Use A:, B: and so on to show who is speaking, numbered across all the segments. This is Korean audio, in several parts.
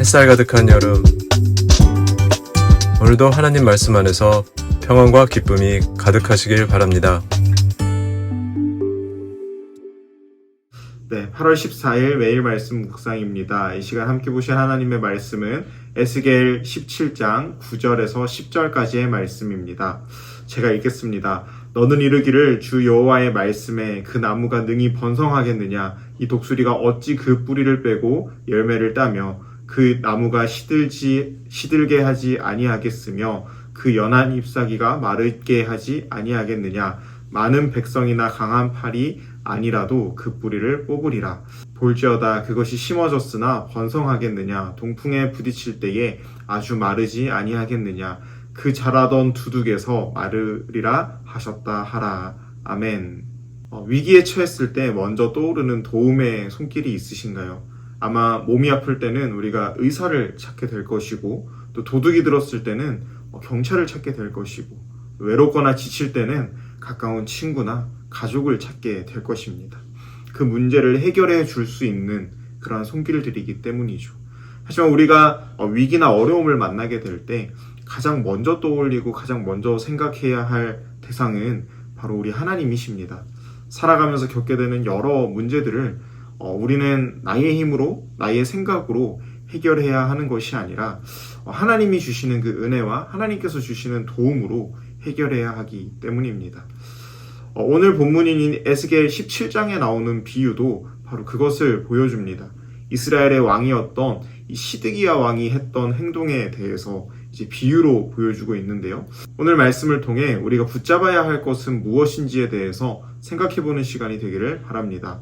A: 햇살 가득한 여름, 오늘도 하나님 말씀 안에서 평안과 기쁨이 가득하시길 바랍니다.
B: 네, 8월 14일 매일 말씀 묵상입니다. 이 시간 함께 보실 하나님의 말씀은 에스겔 17장 9절에서 10절까지의 말씀입니다. 제가 읽겠습니다. 너는 이르기를 주 여호와의 말씀에 그 나무가 능히 번성하겠느냐? 이 독수리가 어찌 그 뿌리를 빼고 열매를 따며 그 나무가 시들게 하지 아니하겠으며 그 연한 잎사귀가 마르게 하지 아니하겠느냐? 많은 백성이나 강한 팔이 아니라도 그 뿌리를 뽑으리라. 볼지어다 그것이 심어졌으나 번성하겠느냐? 동풍에 부딪힐 때에 아주 마르지 아니하겠느냐? 그 자라던 두둑에서 마르리라 하셨다 하라. 아멘. 위기에 처했을 때 먼저 떠오르는 도움의 손길이 있으신가요? 아마 몸이 아플 때는 우리가 의사를 찾게 될 것이고, 또 도둑이 들었을 때는 경찰을 찾게 될 것이고, 외롭거나 지칠 때는 가까운 친구나 가족을 찾게 될 것입니다. 그 문제를 해결해 줄 수 있는 그러한 손길들이기 때문이죠. 하지만 우리가 위기나 어려움을 만나게 될 때 가장 먼저 떠올리고 가장 먼저 생각해야 할 대상은 바로 우리 하나님이십니다. 살아가면서 겪게 되는 여러 문제들을 우리는 나의 힘으로, 나의 생각으로 해결해야 하는 것이 아니라 하나님이 주시는 그 은혜와 하나님께서 주시는 도움으로 해결해야 하기 때문입니다. 오늘 본문인 에스겔 17장에 나오는 비유도 바로 그것을 보여줍니다. 이스라엘의 왕이었던 이 시드기야 왕이 했던 행동에 대해서 이제 비유로 보여주고 있는데요. 오늘 말씀을 통해 우리가 붙잡아야 할 것은 무엇인지에 대해서 생각해보는 시간이 되기를 바랍니다.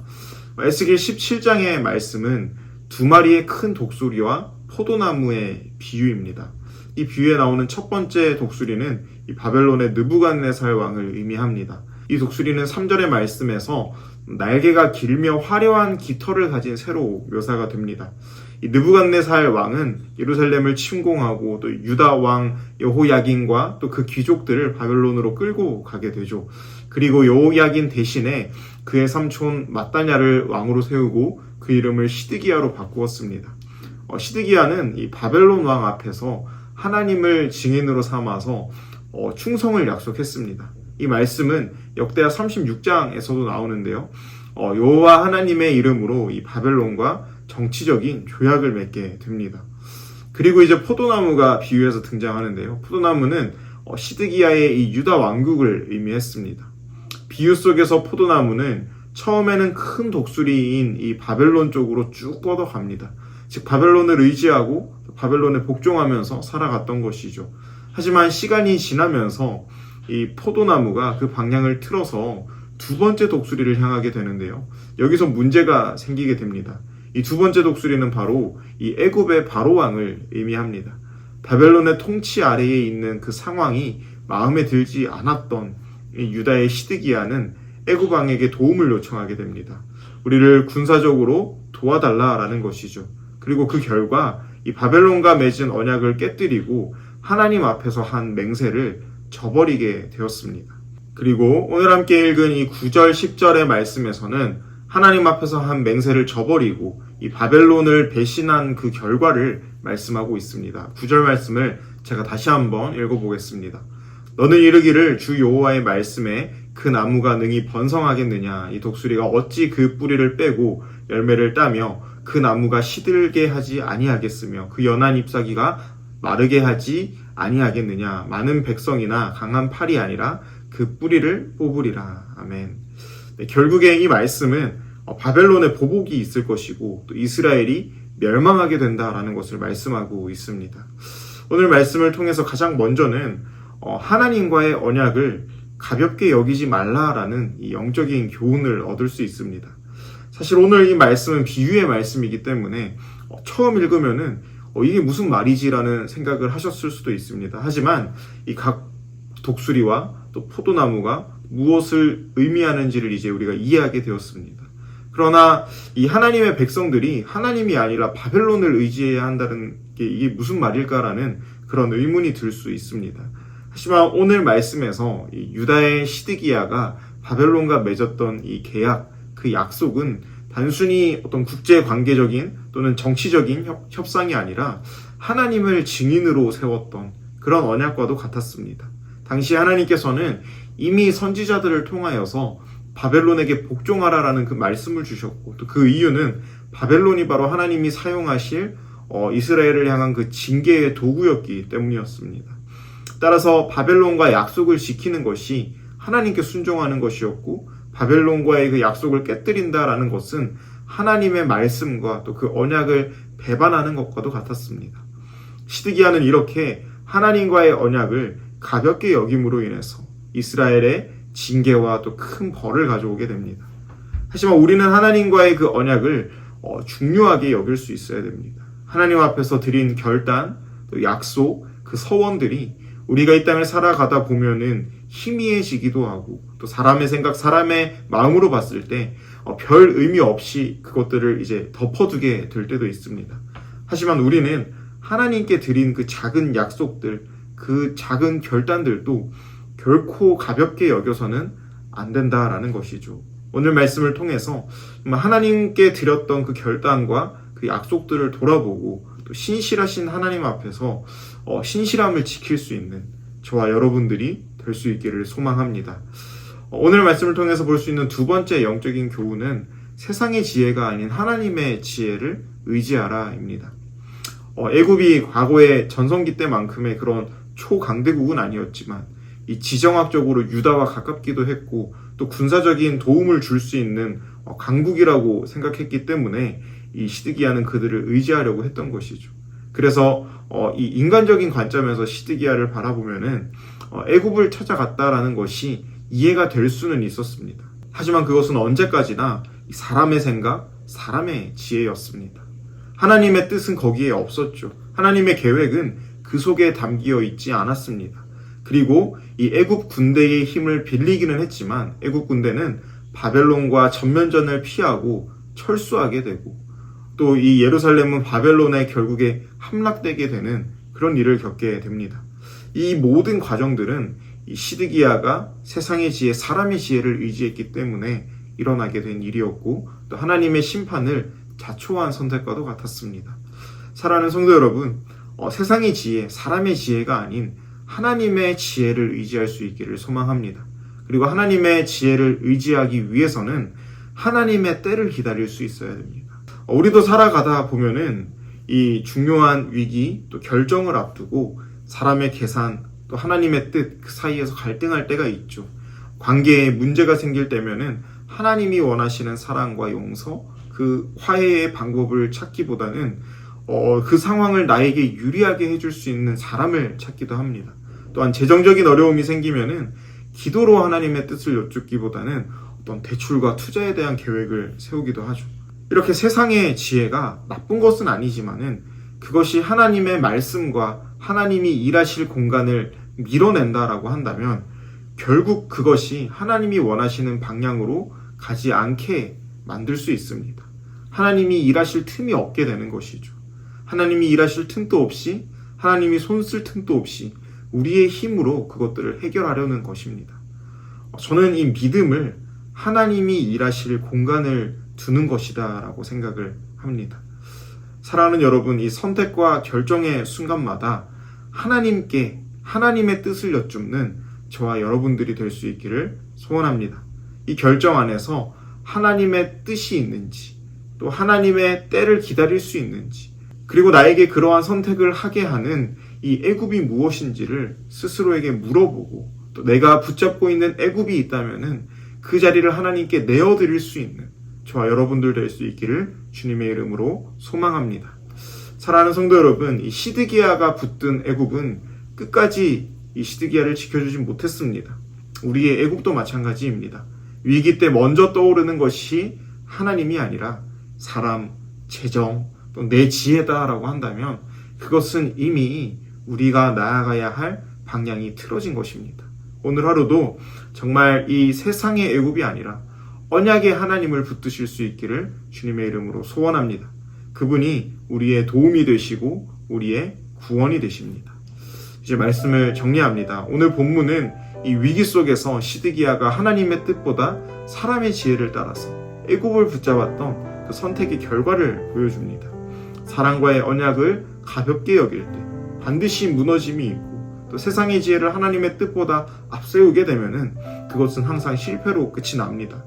B: 에스겔 17장의 말씀은 두 마리의 큰 독수리와 포도나무의 비유입니다. 이 비유에 나오는 첫 번째 독수리는 이 바벨론의 느부갓네살 왕을 의미합니다. 이 독수리는 3절의 말씀에서 날개가 길며 화려한 깃털을 가진 새로 묘사가 됩니다. 이 느부갓네살 왕은 예루살렘을 침공하고 또 유다 왕 여호야긴과 또 그 귀족들을 바벨론으로 끌고 가게 되죠. 그리고 여호야긴 대신에 그의 삼촌 mat단야를 왕으로 세우고 그 이름을 시드기야로 바꾸었습니다. 시드기야는 이 바벨론 왕 앞에서 하나님을 증인으로 삼아서 충성을 약속했습니다. 이 말씀은 역대하 36장에서도 나오는데요. 여호와 하나님의 이름으로 이 바벨론과 정치적인 조약을 맺게 됩니다. 그리고 이제 포도나무가 비유해서 등장하는데요. 포도나무는 시드기야의 이 유다 왕국을 의미했습니다. 비유 속에서 포도나무는 처음에는 큰 독수리인 이 바벨론 쪽으로 쭉 뻗어갑니다. 즉 바벨론을 의지하고 바벨론에 복종하면서 살아갔던 것이죠. 하지만 시간이 지나면서 이 포도나무가 그 방향을 틀어서 두 번째 독수리를 향하게 되는데요. 여기서 문제가 생기게 됩니다. 이 두 번째 독수리는 바로 이 애굽의 바로 왕을 의미합니다. 바벨론의 통치 아래에 있는 그 상황이 마음에 들지 않았던 이 유다의 시드기야는 애굽 왕에게 도움을 요청하게 됩니다. 우리를 군사적으로 도와달라라는 것이죠. 그리고 그 결과 이 바벨론과 맺은 언약을 깨뜨리고 하나님 앞에서 한 맹세를 저버리게 되었습니다. 그리고 오늘 함께 읽은 이 9절 10절의 말씀에서는 하나님 앞에서 한 맹세를 저버리고 이 바벨론을 배신한 그 결과를 말씀하고 있습니다. 9절 말씀을 제가 다시 한번 읽어보겠습니다. 너는 이르기를 주 여호와의 말씀에 그 나무가 능히 번성하겠느냐? 이 독수리가 어찌 그 뿌리를 빼고 열매를 따며 그 나무가 시들게 하지 아니하겠으며 그 연한 잎사귀가 마르게 하지 아니하겠느냐? 많은 백성이나 강한 팔이 아니라 그 뿌리를 뽑으리라. 아멘. 네, 결국에 이 말씀은 바벨론의 보복이 있을 것이고 또 이스라엘이 멸망하게 된다라는 것을 말씀하고 있습니다. 오늘 말씀을 통해서 가장 먼저는 하나님과의 언약을 가볍게 여기지 말라라는 이 영적인 교훈을 얻을 수 있습니다. 사실 오늘 이 말씀은 비유의 말씀이기 때문에 처음 읽으면은 이게 무슨 말이지라는 생각을 하셨을 수도 있습니다. 하지만 이 각 독수리와 또 포도나무가 무엇을 의미하는지를 이제 우리가 이해하게 되었습니다. 그러나 이 하나님의 백성들이 하나님이 아니라 바벨론을 의지해야 한다는 게 이게 무슨 말일까라는 그런 의문이 들 수 있습니다. 하지만 오늘 말씀에서 이 유다의 시드기야가 바벨론과 맺었던 이 계약, 그 약속은 단순히 어떤 국제 관계적인 또는 정치적인 협상이 아니라 하나님을 증인으로 세웠던 그런 언약과도 같았습니다. 당시 하나님께서는 이미 선지자들을 통하여서 바벨론에게 복종하라라는 그 말씀을 주셨고, 또 그 이유는 바벨론이 바로 하나님이 사용하실 이스라엘을 향한 그 징계의 도구였기 때문이었습니다. 따라서 바벨론과 약속을 지키는 것이 하나님께 순종하는 것이었고, 바벨론과의 그 약속을 깨뜨린다라는 것은 하나님의 말씀과 또 그 언약을 배반하는 것과도 같았습니다. 시드기야는 이렇게 하나님과의 언약을 가볍게 여김으로 인해서 이스라엘의 징계와 또 큰 벌을 가져오게 됩니다. 하지만 우리는 하나님과의 그 언약을 중요하게 여길 수 있어야 됩니다. 하나님 앞에서 드린 결단, 또 약속, 그 서원들이 우리가 이 땅을 살아가다 보면은 희미해지기도 하고, 또 사람의 생각, 사람의 마음으로 봤을 때 별 의미 없이 그것들을 이제 덮어두게 될 때도 있습니다. 하지만 우리는 하나님께 드린 그 작은 약속들, 그 작은 결단들도 결코 가볍게 여겨서는 안 된다라는 것이죠. 오늘 말씀을 통해서 하나님께 드렸던 그 결단과 그 약속들을 돌아보고 또 신실하신 하나님 앞에서 신실함을 지킬 수 있는 저와 여러분들이 될 수 있기를 소망합니다. 오늘 말씀을 통해서 볼 수 있는 두 번째 영적인 교훈은 세상의 지혜가 아닌 하나님의 지혜를 의지하라입니다. 애굽이 과거의 전성기 때만큼의 그런 초강대국은 아니었지만 이 지정학적으로 유다와 가깝기도 했고, 또 군사적인 도움을 줄 수 있는 강국이라고 생각했기 때문에 이 시드기야는 그들을 의지하려고 했던 것이죠. 그래서 이 인간적인 관점에서 시드기야를 바라보면은 애굽을 찾아갔다라는 것이 이해가 될 수는 있었습니다. 하지만 그것은 언제까지나 사람의 생각, 사람의 지혜였습니다. 하나님의 뜻은 거기에 없었죠. 하나님의 계획은 그 속에 담겨 있지 않았습니다. 그리고 이 애굽 군대의 힘을 빌리기는 했지만 애굽 군대는 바벨론과 전면전을 피하고 철수하게 되고, 또 이 예루살렘은 바벨론에 결국에 함락되게 되는 그런 일을 겪게 됩니다. 이 모든 과정들은 이 시드기야가 세상의 지혜, 사람의 지혜를 의지했기 때문에 일어나게 된 일이었고, 또 하나님의 심판을 자초한 선택과도 같았습니다. 사랑하는 성도 여러분, 세상의 지혜, 사람의 지혜가 아닌 하나님의 지혜를 의지할 수 있기를 소망합니다. 그리고 하나님의 지혜를 의지하기 위해서는 하나님의 때를 기다릴 수 있어야 됩니다. 우리도 살아가다 보면은 이 중요한 위기, 또 결정을 앞두고 사람의 계산, 또 하나님의 뜻, 그 사이에서 갈등할 때가 있죠. 관계에 문제가 생길 때면은 하나님이 원하시는 사랑과 용서, 그 화해의 방법을 찾기보다는 그 상황을 나에게 유리하게 해줄 수 있는 사람을 찾기도 합니다. 또한 재정적인 어려움이 생기면은 기도로 하나님의 뜻을 여쭙기보다는 어떤 대출과 투자에 대한 계획을 세우기도 하죠. 이렇게 세상의 지혜가 나쁜 것은 아니지만은 그것이 하나님의 말씀과 하나님이 일하실 공간을 밀어낸다라고 한다면 결국 그것이 하나님이 원하시는 방향으로 가지 않게 만들 수 있습니다. 하나님이 일하실 틈이 없게 되는 것이죠. 하나님이 일하실 틈도 없이, 하나님이 손쓸 틈도 없이 우리의 힘으로 그것들을 해결하려는 것입니다. 저는 이 믿음을 하나님이 일하실 공간을 두는 것이다 라고 생각을 합니다. 사랑하는 여러분, 이 선택과 결정의 순간마다 하나님께 하나님의 뜻을 여쭙는 저와 여러분들이 될 수 있기를 소원합니다. 이 결정 안에서 하나님의 뜻이 있는지, 또 하나님의 때를 기다릴 수 있는지, 그리고 나에게 그러한 선택을 하게 하는 이 애굽이 무엇인지를 스스로에게 물어보고, 또 내가 붙잡고 있는 애굽이 있다면은 그 자리를 하나님께 내어드릴 수 있는 저와 여러분들 될 수 있기를 주님의 이름으로 소망합니다. 사랑하는 성도 여러분, 이 시드기야가 붙든 애굽은 끝까지 이 시드기야를 지켜주지 못했습니다. 우리의 애굽도 마찬가지입니다. 위기 때 먼저 떠오르는 것이 하나님이 아니라 사람, 재정, 또 내 지혜다라고 한다면 그것은 이미 우리가 나아가야 할 방향이 틀어진 것입니다. 오늘 하루도 정말 이 세상의 애굽이 아니라 언약의 하나님을 붙드실 수 있기를 주님의 이름으로 소원합니다. 그분이 우리의 도움이 되시고 우리의 구원이 되십니다. 이제 말씀을 정리합니다. 오늘 본문은 이 위기 속에서 시드기야가 하나님의 뜻보다 사람의 지혜를 따라서 애굽을 붙잡았던 그 선택의 결과를 보여줍니다. 사랑과의 언약을 가볍게 여길 때 반드시 무너짐이 있고, 또 세상의 지혜를 하나님의 뜻보다 앞세우게 되면은 그것은 항상 실패로 끝이 납니다.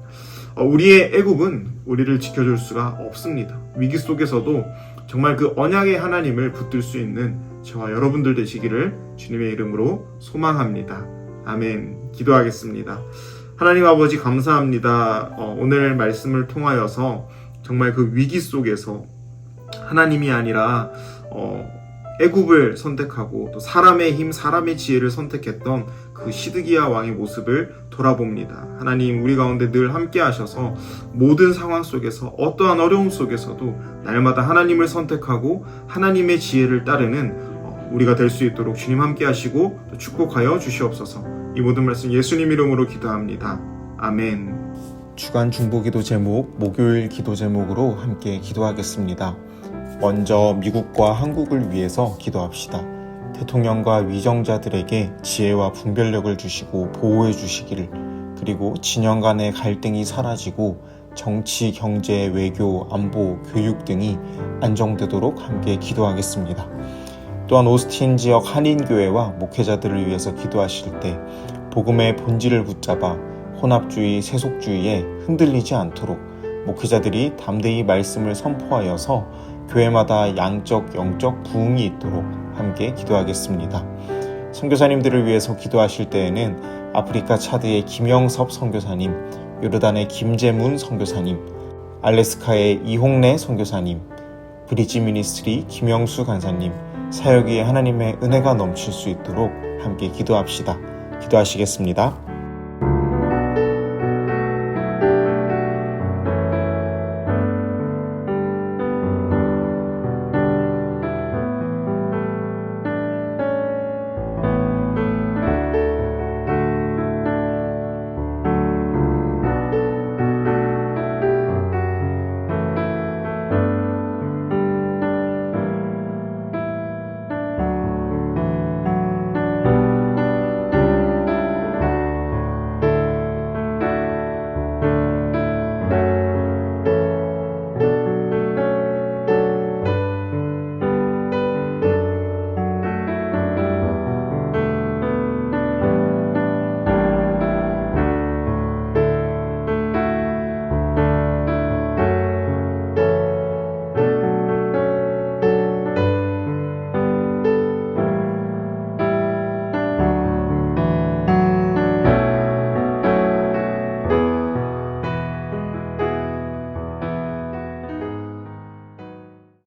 B: 우리의 애굽은 우리를 지켜줄 수가 없습니다. 위기 속에서도 정말 그 언약의 하나님을 붙들 수 있는 저와 여러분들 되시기를 주님의 이름으로 소망합니다. 아멘. 기도하겠습니다. 하나님 아버지 감사합니다. 오늘 말씀을 통하여서 정말 그 위기 속에서 하나님이 아니라 애굽을 선택하고 또 사람의 힘, 사람의 지혜를 선택했던 그 시드기야 왕의 모습을 돌아봅니다. 하나님, 우리 가운데 늘 함께 하셔서 모든 상황 속에서, 어떠한 어려움 속에서도 날마다 하나님을 선택하고 하나님의 지혜를 따르는 우리가 될 수 있도록 주님 함께 하시고 또 축복하여 주시옵소서. 이 모든 말씀 예수님 이름으로 기도합니다. 아멘.
C: 주간 중보기도 제목, 목요일 기도 제목으로 함께 기도하겠습니다. 먼저 미국과 한국을 위해서 기도합시다. 대통령과 위정자들에게 지혜와 분별력을 주시고 보호해 주시기를, 그리고 진영 간의 갈등이 사라지고 정치, 경제, 외교, 안보, 교육 등이 안정되도록 함께 기도하겠습니다. 또한 오스틴 지역 한인교회와 목회자들을 위해서 기도하실 때 복음의 본질을 붙잡아 혼합주의, 세속주의에 흔들리지 않도록 목회자들이 담대히 말씀을 선포하여서 교회마다 양적, 영적 부흥이 있도록 함께 기도하겠습니다. 선교사님들을 위해서 기도하실 때에는 아프리카 차드의 김영섭 선교사님, 요르단의 김재문 선교사님, 알래스카의 이홍래 선교사님, 브리지 미니스트리 김영수 간사님, 사역에 하나님의 은혜가 넘칠 수 있도록 함께 기도합시다. 기도하시겠습니다.